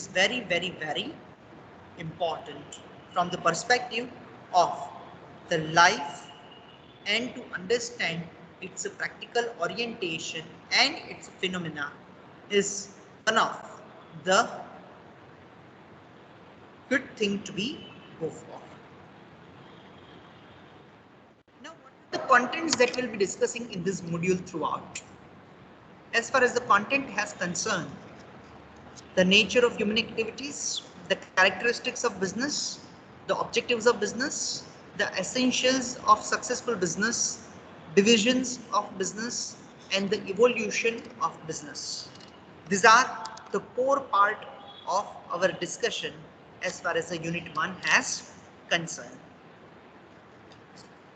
very, very, very important from the perspective of the life and to understand its practical orientation and its phenomena is one of the good thing to be go for. Now, what are the contents that we'll be discussing in this module throughout? As far as the content has concerned, the nature of human activities, the characteristics of business, the objectives of business, the essentials of successful business, divisions of business, and the evolution of business. These are the core part of our discussion as far as the Unit 1 has concerned.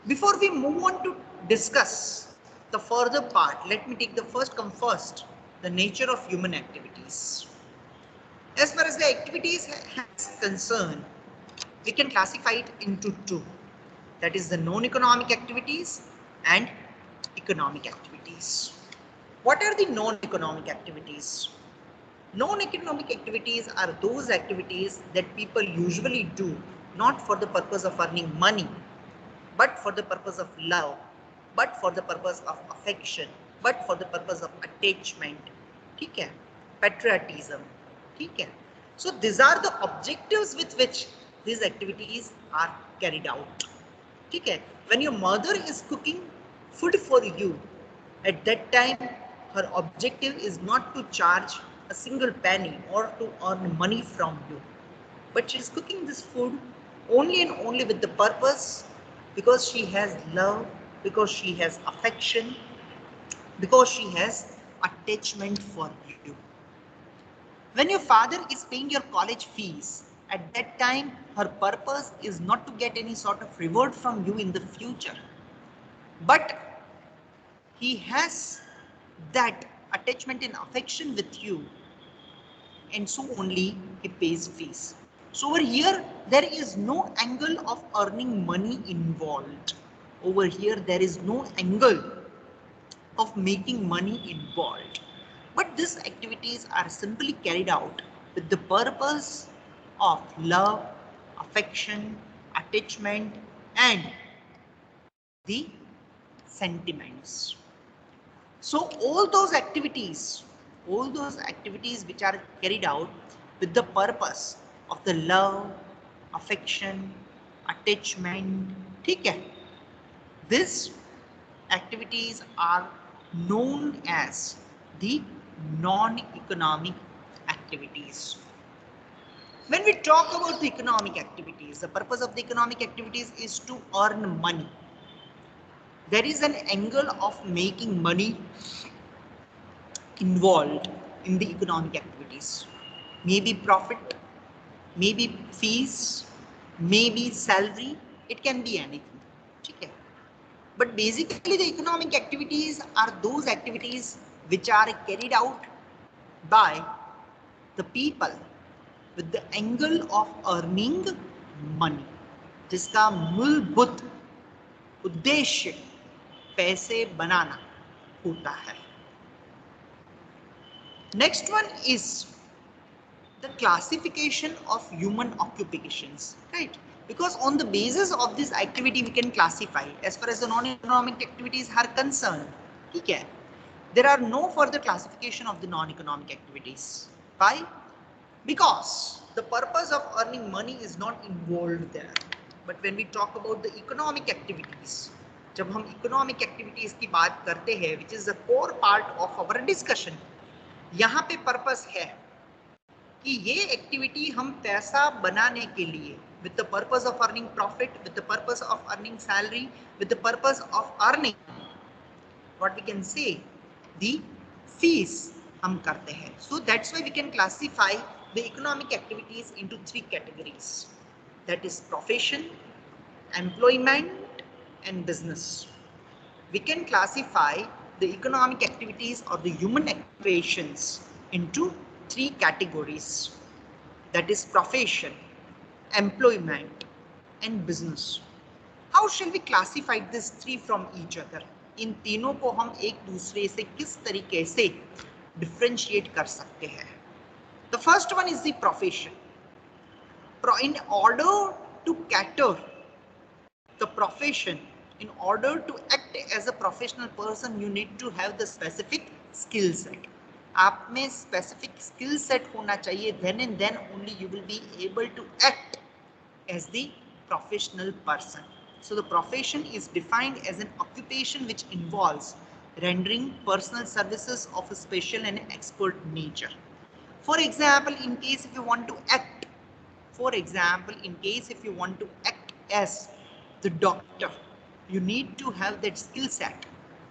Before we move on to discuss the further part, let me take the first come first, the nature of human activities. As far as the activities has concerned, we can classify it into two. That is the non-economic activities and economic activities. What are the non-economic activities? Non-economic activities are those activities that people usually do not for the purpose of earning money, but for the purpose of love, but for the purpose of affection, but for the purpose of attachment, ठीक है? Patriotism, ठीक है? So these are the objectives with which these activities are carried out, ठीक है? When your mother is cooking food for you, at that time her objective is not to charge a single penny or to earn money from you, but she is cooking this food only and only with the purpose because she has love, because she has affection, because she has attachment for you. When your father is paying your college fees, at that time her purpose is not to get any sort of reward from you in the future, but he has that attachment and affection with you, and so only he pays fees. So over here, there is no angle of earning money involved. Over here, there is no angle of making money involved. But these activities are simply carried out with the purpose of love, affection, attachment, and the sentiments. So all those activities which are carried out with the purpose of the love, affection, attachment, ठीक है? These activities are known as the non-economic activities. When we talk about the economic activities, the purpose of the economic activities is to earn money. There is an angle of making money involved in the economic activities. Maybe profit, maybe fees, maybe salary, it can be anything. Okay. But basically the economic activities are those activities which are carried out by the people with the angle of earning money, जिसका मूलभूत उद्देश्य पैसे बनाना होता है. Next one is the classification of human occupations, right? Because on the basis of this activity we can classify as far as the non-economic activities are concerned. Okay, there are no further classification of the non-economic activities. Why? Because the purpose of earning money is not involved there. But when we talk about the economic activities, जब हम economic activities की बात करते हैं, which is the core part of our discussion, यहाँ पे purpose है कि ये एक्टिविटी हम पैसा बनाने के लिए with the purpose of earning profit, with the purpose of earning salary, with the purpose of earning what we can say the fees हम करते हैं. So that's why we can classify the economic activities into three categories. That is profession, employment, and business. We can classify the economic activities or the human occupations into three categories. That is profession, employment, and business. How shall we classify these three from each other? इन तीनों को हम एक दूसरे से किस तरीके से differentiate कर सकते हैं? The first one is the profession. In order to cater the profession, in order to act as a professional person, you need to have the specific skill set. आप में specific skill set होना चाहिए, then and then only you will be able to act as the professional person. So the profession is defined as an occupation which involves rendering personal services of a special and expert nature. For example, in case if you want to act, as the doctor, you need to have that skill set.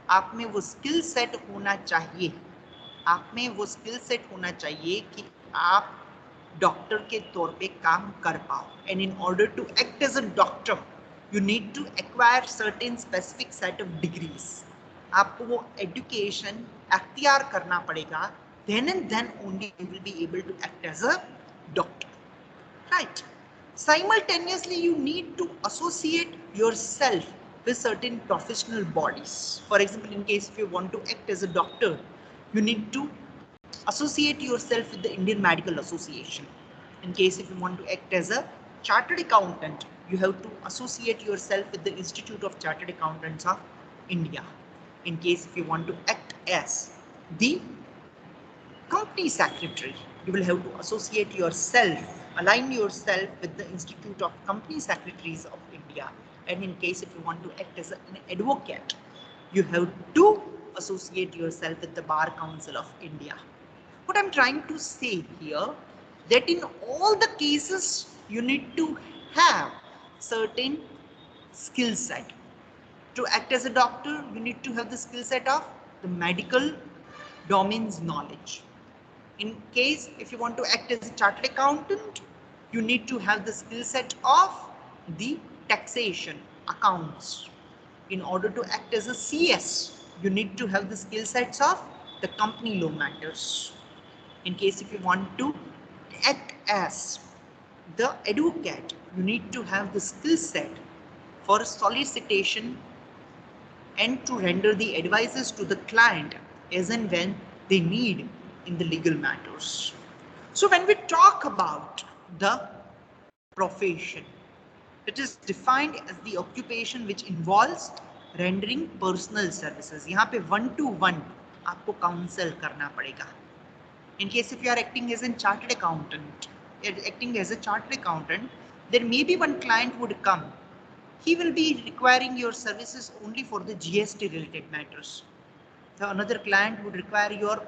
आप में वो skill set होना चाहिए, कि आप doctor के तौर पे काम कर पाओ. And in order to act as a doctor, you need to acquire certain specific set of degrees. आपको वो education अख्तियार करना पड़ेगा. Then and then only you will be able to act as a doctor. Right. Simultaneously, you need to associate yourself with certain professional bodies. For example, in case if you want to act as a doctor, you need to associate yourself with the Indian Medical Association. In case if you want to act as a chartered accountant, you have to associate yourself with the Institute of Chartered Accountants of India. In case if you want to act as the company secretary, you will have to associate yourself, align yourself with the Institute of Company Secretaries of India. And in case if you want to act as an advocate, you have to associate yourself with the Bar Council of India. What I'm trying to say here, that in all the cases, you need to have certain skill set. To act as a doctor, you need to have the skill set of the medical domains knowledge. In case if you want to act as a chartered accountant, you need to have the skill set of the taxation, accounts. In order to act as a CS, you need to have the skill sets of the company law matters. In case if you want to act as the advocate, you need to have the skill set for solicitation and to render the advices to the client as and when they need in the legal matters. So when we talk about the profession, it is defined as the occupation which involves rendering personal services. यहाँ पे 1-to-1 आपको counsel करना पड़ेगा. In case if you are acting as a chartered accountant, there may be one client would come. He will be requiring your services only for the GST related matters. The another client would require your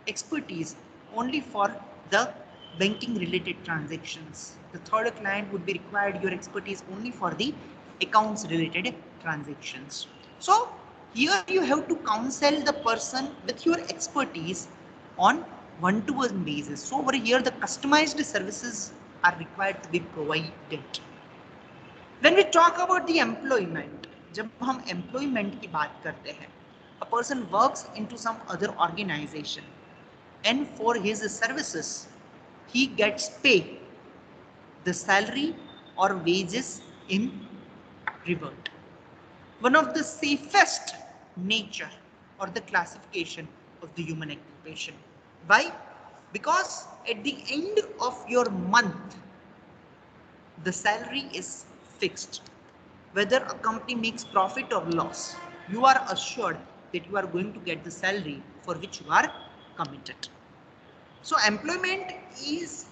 expertise only for the banking related transactions. The third client would be required your expertise only for the accounts related transactions. So here you have to counsel the person with your expertise on one-to-one basis. So over here the customized services are required to be provided. When we talk about the employment, जब हम employment की बात करते हैं, a person works into some other organization and for his services he gets pay, the salary or wages in revert. One of the safest nature or the classification of the human occupation. Why? Because at the end of your month, the salary is fixed. Whether a company makes profit or loss, you are assured that you are going to get the salary for which you are committed. So employment is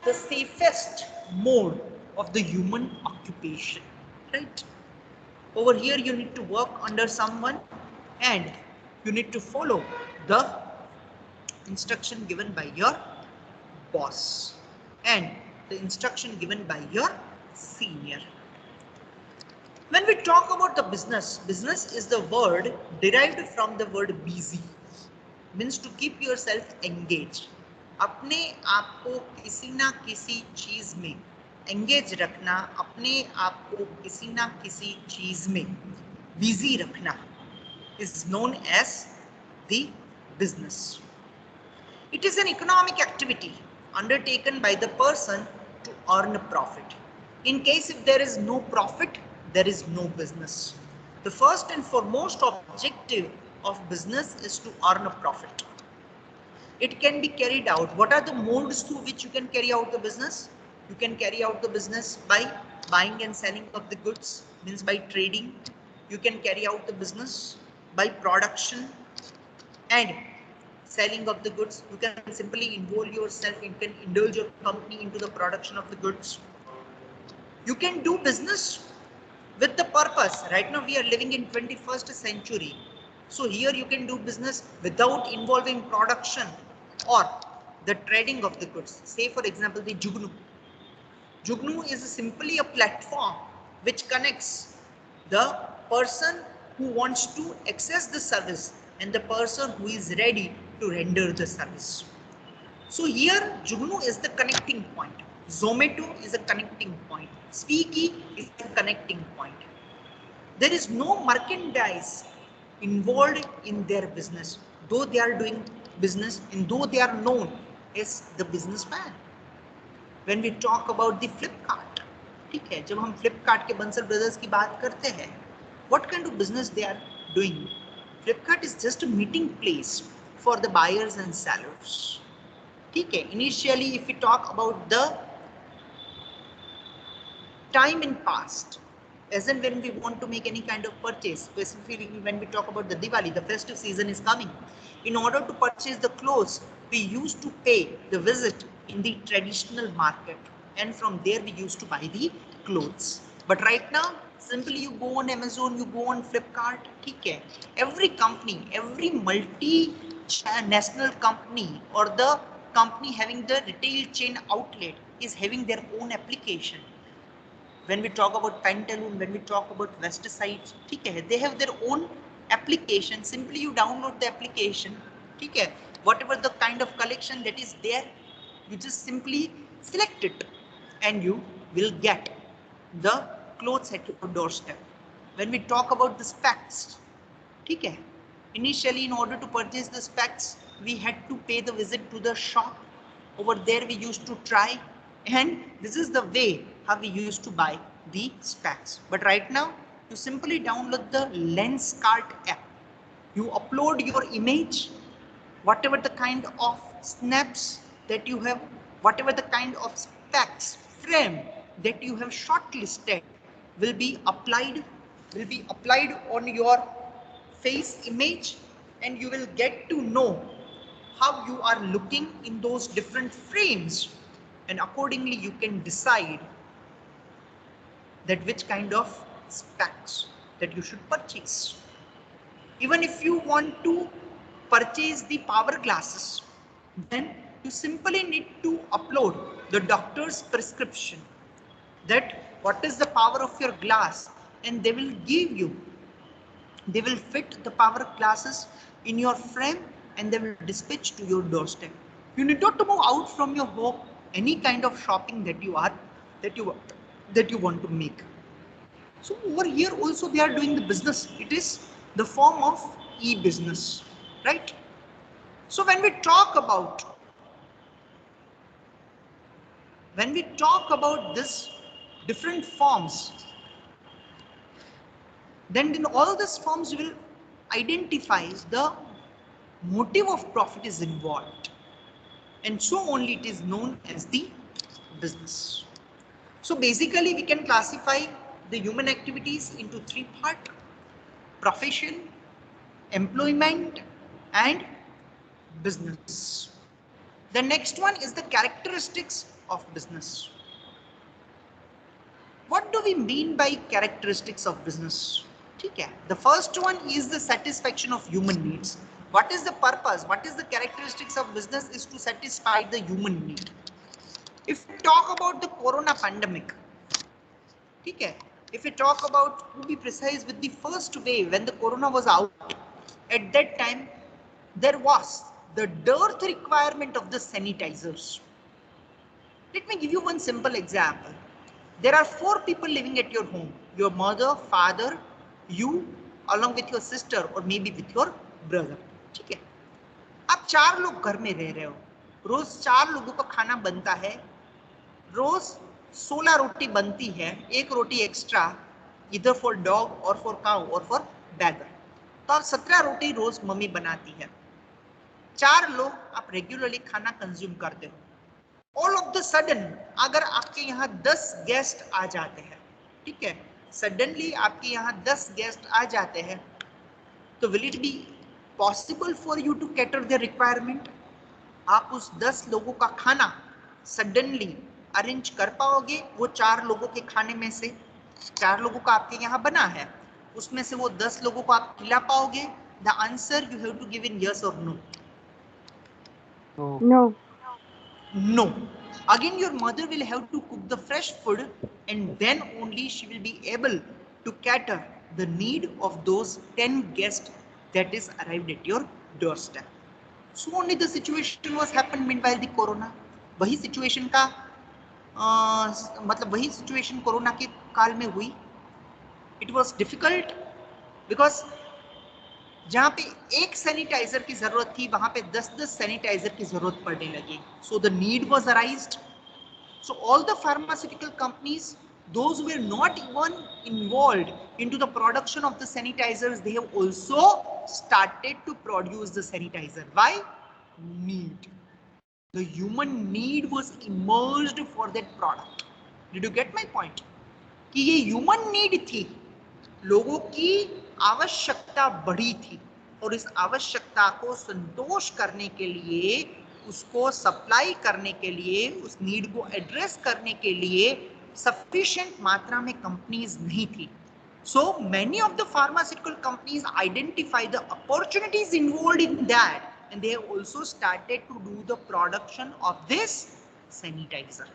the safest mode of the human occupation, right? Over here you need to work under someone and you need to follow the instruction given by your boss and the instruction given by your senior. When we talk about the business, business is the word derived from the word busy, means to keep yourself engaged. अपने आप को किसी ना किसी चीज में engage रखना, अपने आप को किसी ना किसी चीज में बिजी रखना is known as the business. It is an economic activity undertaken by the person to earn a profit. In case if there is no profit, there is no business. The first and foremost objective of business is to earn a profit. it can be carried out. What are the modes through which you can carry out the business? You can carry out the business by buying and selling of the goods, means by trading. You can carry out the business by production and selling of the goods. You can simply involve yourself, you can indulge your company into the production of the goods. You can do business with the purpose. Right now we are living in 21st century. So here you can do business without involving production or the trading of the goods. Say for example the Jugnu. Jugnu is simply a platform which connects the person who wants to access the service and the person who is ready to render the service. So here Jugnu is the connecting point. Zomato is a connecting point. Swiggy is a connecting point. There is no merchandise involved in their business, though they are doing business and though they are known as the businessman. When we talk about the Flipkart, ठीक है, जब हम Flipkart के Bansal brothers की बात करते हैं, what kind of business they are doing? Flipkart is just a meeting place for the buyers and sellers. ठीक है, initially if we talk about the time in past, as in when we want to make any kind of purchase, specifically when we talk about the Diwali, the festive season is coming. In order to purchase the clothes, we used to pay the visit in the traditional market, and from there we used to buy the clothes. But right now, simply you go on Amazon, you go on Flipkart, okay? Every company, every multi-national company or the company having the retail chain outlet is having their own application. When we talk about Pantaloon, when we talk about Westside, they have their own application. Simply you download the application, whatever the kind of collection that is there, you just simply select it and you will get the clothes at your doorstep. When we talk about the specs, initially in order to purchase the specs, we had to pay the visit to the shop. Over there we used to try, and this is the way how we used to buy the specs. But right now you simply download the Lenskart app. You upload your image, whatever the kind of snaps that you have, whatever the kind of specs frame that you have shortlisted will be applied on your face image, and you will get to know how you are looking in those different frames, and accordingly you can decide that which kind of specs that you should purchase. Even if you want to purchase the power glasses, then you simply need to upload the doctor's prescription, that what is the power of your glass, and they will fit the power glasses in your frame and they will dispatch to your doorstep. You need not to move out from your home, any kind of shopping that you want to make. So over here also they are doing the business. It is the form of e-business, right? So when we talk about this different forms, then in all these forms you will identify the motive of profit is involved, and so only it is known as the business. So basically we can classify the human activities into three parts: profession, employment, and business. The next one is the characteristics of business. What do we mean by characteristics of business? The first one is the satisfaction of human needs. What is the purpose? What is the characteristics of business? Is to satisfy the human need. If we talk about the corona pandemic, if we talk about, to be precise, with the first wave when the corona was out, at that time there was the dearth requirement of the sanitizers. Let me give you one simple example. There are 4 people living at your home: your mother, father, you, along with your sister, or maybe with your brother. ठीक है, आप 4 लोग घर में रह रहे हो, रोज 4 लोगों का खाना बनता है, रोज 16 रोटी बनती है, 1 रोटी एक्स्ट्रा इधर फॉर डॉग और फॉर काउ और फॉर बैगर, तो आप 17 रोटी रोज मम्मी बनाती है. 4 लोग आप रेगुलरली खाना कंज्यूम करते हो, ऑल ऑफ द सडन अगर आपके यहाँ 10 गेस्ट आ जाते हैं, ठीक है, सडनली आपके यहाँ 10 गेस्ट आ जाते हैं, तो will it be possible for you to cater the requirement? आप उस 10 लोगों का खाना सडनली अरेंज कर पाओगे? वो 4 लोगों के खाने में से 4 लोगों का आपके यहाँ बना है, उसमें से वो 10 लोगों को आप खिला पाओगे? The answer you have to give in yes और no. No. No. Again, your mother will have to cook the fresh food, and then only she will be able to cater the need of those 10 guests that is arrived at your doorstep. So only the situation was happened meanwhile the corona. वही situation का मतलब वही situation corona के काल में हुई. It was difficult because जहां पे एक सैनिटाइजर की जरूरत थी वहां पे 10-10 सैनिटाइजर की जरूरत पड़ने लगी. So the need was arised. So all the pharmaceutical companies, those who were not even involved into the production of the sanitizers, they have also started to produce the sanitizer. Why? Need. The human need was emerged for that product. Did you get my point? कि ये human need थी, लोगों की आवश्यकता बढ़ी थी, और इस आवश्यकता को संतोष करने के लिए, उसको सप्लाई करने के लिए, उस नीड को एड्रेस करने के लिए सफिशिएंट मात्रा में कंपनीज नहीं थी. So many of the pharmaceutical companies identify the opportunities involved in that, and they have also started to do the production of this sanitizer.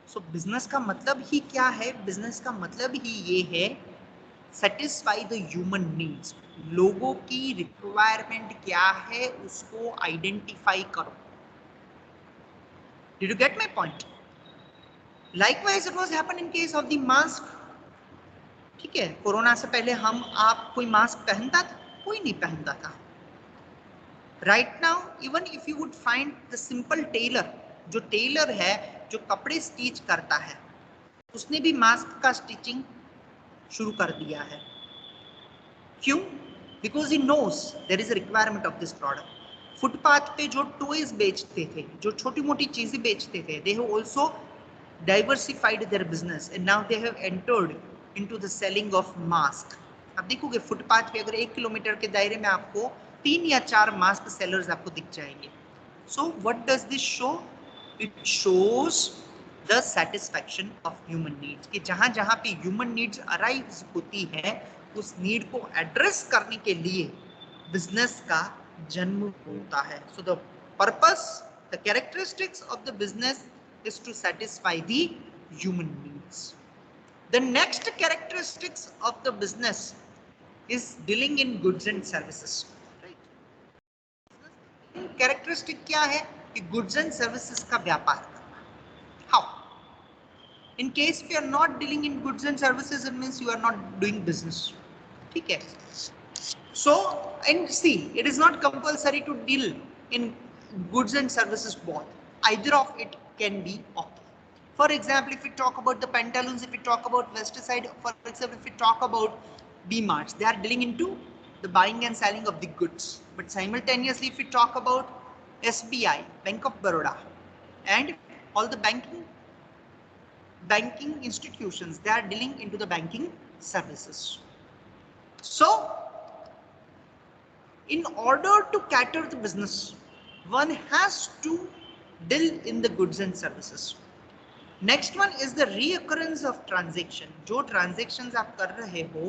So business का मतलब ही क्या है? business का मतलब ही ये है सेटिस्फाई द ह्यूमन नीड्स. लोगों की रिक्वायरमेंट क्या है उसको आइडेंटिफाई करो. Did you get my point? Likewise it was happen in case of the mask. ठीक है, कोरोना से पहले हम आप कोई मास्क पहनता था? कोई नहीं पहनता था. Right now even if you would find the simple tailor, जो टेलर है, जो कपड़े स्टिच करता है, उसने भी मास्क का स्टिचिंग शुरू कर दिया है. क्यों? Because he knows there is a requirement of this product. Footpath पे जो टॉयज बेचते थे, जो छोटी मोटी चीजें बेचते थे, they have also diversified their business and now they have entered into the selling of mask. आप देखोगे फुटपाथ पे अगर 1 किलोमीटर के दायरे में आपको 3 या 4 मास्क सेलर्स आपको दिख जाएंगे. So what does this show? It shows the satisfaction of human needs, कि जहां जहां पे ह्यूमन नीड्स अराइज होती है, उस नीड को एड्रेस करने के लिए बिजनेस का जन्म होता है. So the purpose, the characteristics of the business is to satisfy the human needs. The next characteristics of the business is dealing in goods and services. Characteristic क्या है? कि गुड्स एंड सर्विसेज का व्यापार करना. How? In case if you are not dealing in goods and services, it means you are not doing business. ठीक है. So and see, it is not compulsory to deal in goods and services both. Either of it can be okay. For example, if we talk about the pantaloons, if we talk about Westside, for example, if we talk about B-Marts, they are dealing into the buying and selling of the goods. But simultaneously, if we talk about SBI, Bank of Baroda, and all the banking institutions, they are dealing into the banking services. So in order to cater the business, one has to deal in the goods and services. Next one is the reoccurrence of transaction. जो transactions आप कर रहे हो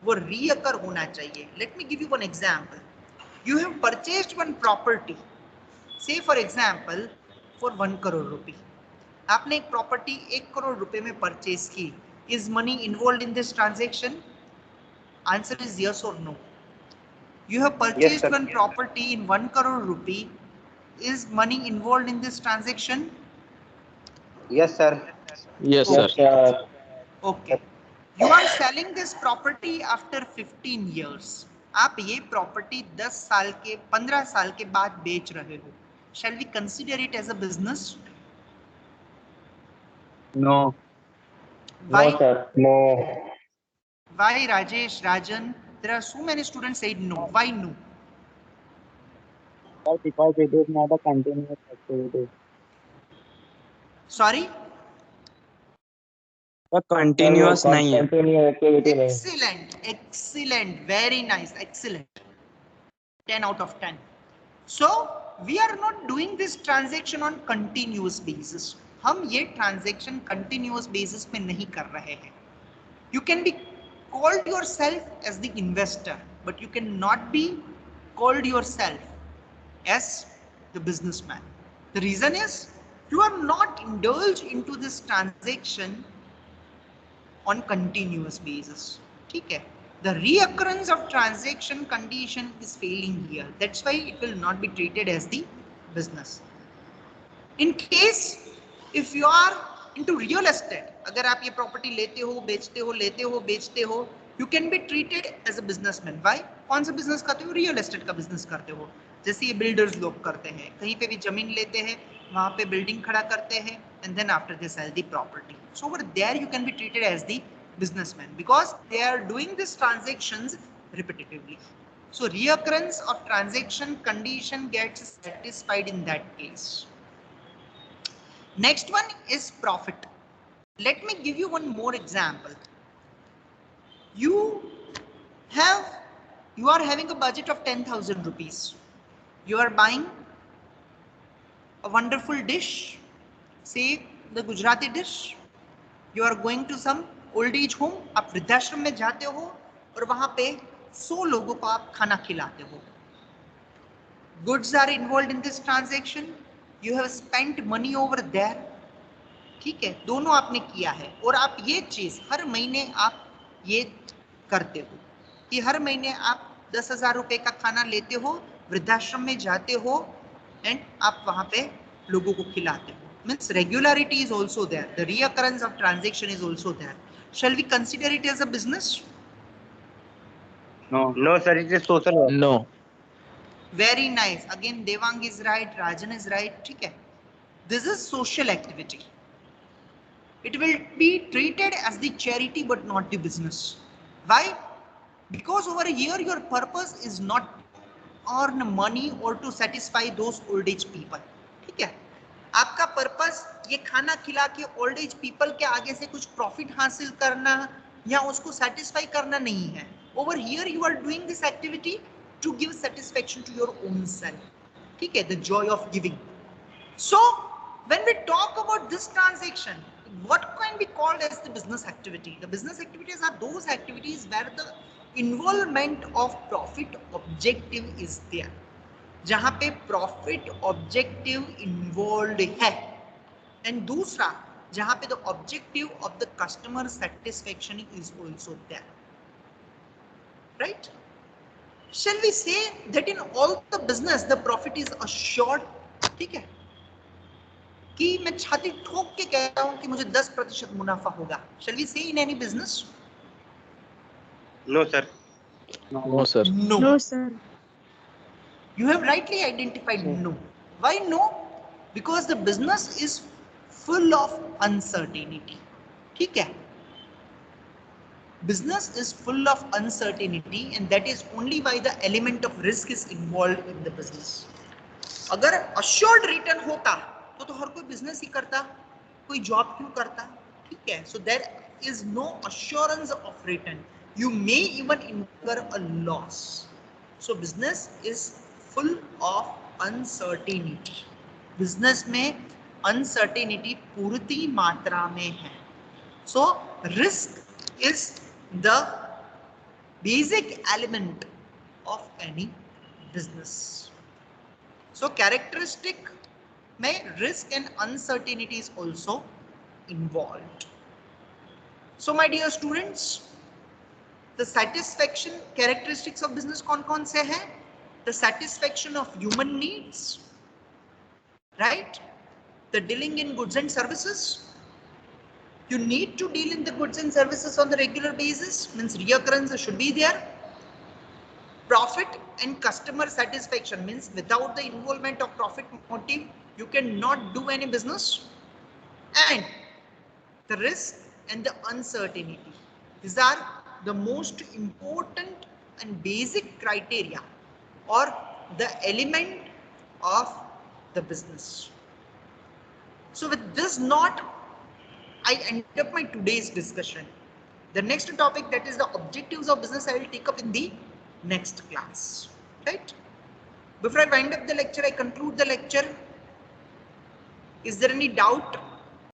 वो reoccur होना चाहिए. Let me give you one example. You have purchased one property, say for example for 1 crore rupee. आपने एक प्रॉपर्टी 1 करोड़ रुपए में परचेज की. Is money involve in this transaction? Answer is yes और no. You have purchased one property in 1 crore rupee. Is money involve in this transaction? Yes sir. Yes, sir. Okay. You are selling this property after 15 years. आप ये property 10 साल के 15 साल के बाद बेच रहे हो. Shall we consider it as a business? No. Why? No sir. No. Why, Rajesh, Rajan? There are so many students said no. Why no? Because it is not a continuous activity. Sorry. Continuous नहीं है. Continuous activity नहीं. Excellent, excellent, very nice, excellent. 10 out of 10. So we are not doing this transaction on continuous basis. हम ये transaction continuous basis पे नहीं कर रहे हैं. You can be called yourself as the investor, but you cannot be called yourself as the businessman. The reason is you are not indulged into this transaction on continuous basis. ठीक है? The reoccurrence of transaction condition is failing here. That's why it will not be treated as the business. In case if you are into real estate, अगर आप ये property लेते हो, बेचते हो, लेते हो, बेचते हो, you can be treated as a businessman. Why? कौन सा बिजनेस करते हो? रियल एस्टेट का बिजनेस करते हो. जैसे ये बिल्डर्स लोग करते हैं, कहीं पे भी जमीन लेते हैं, वहां पे बिल्डिंग खड़ा करते हैं, and then after they sell the property. So over there you can be treated as the businessman because they are doing these transactions repetitively. So reoccurrence of transaction condition gets satisfied in that case. Next one is profit. Let me give you one more example. You are having a budget of 10,000 rupees. You are buying a wonderful dish, say the Gujarati dish. You are going to some old age home. आप वृद्धाश्रम में जाते हो और वहां पे 100 लोगों को आप खाना खिलाते हो. Goods are involved in this transaction. You have spent money over there. ठीक है, दोनों आपने किया है और आप ये चीज हर महीने आप ये करते हो कि हर महीने आप 10,000 रुपए का खाना लेते हो, वृद्धाश्रम में जाते हो एंड आप वहां पे लोगों को खिलाते हो. Means regularity is also there. The reoccurrence of transaction is also there. Shall we consider it as a business? No, sir, it is social work. No. Very nice. Again, Devang is right, Rajan is right. ठीक है. This is social activity. It will be treated as the charity but not the business. Why? Because over here your purpose is not to earn money or to satisfy those old age people. ठीक है? आपका purpose ये खाना खिला के old age people के आगे से कुछ प्रॉफिट हासिल करना या उसको सेटिस्फाई करना नहीं है. Over here you are doing this activity to give satisfaction to your own self. ठीक है, the joy of giving. So when we talk about this transaction, what can be called as the business activity? The business activities are those activities where the involvement of profit objective is there. जहां पे profit objective involve है and दूसरा जहां पे the objective of the customer satisfaction is also there. Right? Shall we say that in all the business the profit is assured. ठीक है कि मैं छाती ठोक के कहता हूं कि मुझे 10% मुनाफा होगा. शैल वी से in any business? No, sir. No, sir. No, sir. You have rightly identified no. Why no? Because the business is full of uncertainty. ठीक है? Business is full of uncertainty and that is only why the element of risk is involved in the business. अगर assured return होता तो हर कोई business ही करता, कोई job क्यों करता? ठीक है? So there is no assurance of return. You may even incur a loss. So business is full of uncertainty. Business में uncertainty पूर्ति मात्रा में है. So risk is the basic element of any business. So characteristic में risk and uncertainty is also involved. So my dear students, the satisfaction characteristics of business कौन-कौन से हैं? The satisfaction of human needs, right? The dealing in goods and services. You need to deal in the goods and services on the regular basis, means reoccurrence should be there. Profit and customer satisfaction means without the involvement of profit motive, you cannot do any business. And the risk and the uncertainty. These are the most important and basic criteria or the element of the business. So with this note, I end up my today's discussion. The next topic, that is the objectives of business, I will take up in the next class. Right? Before I wind up the lecture, I conclude the lecture. Is there any doubt?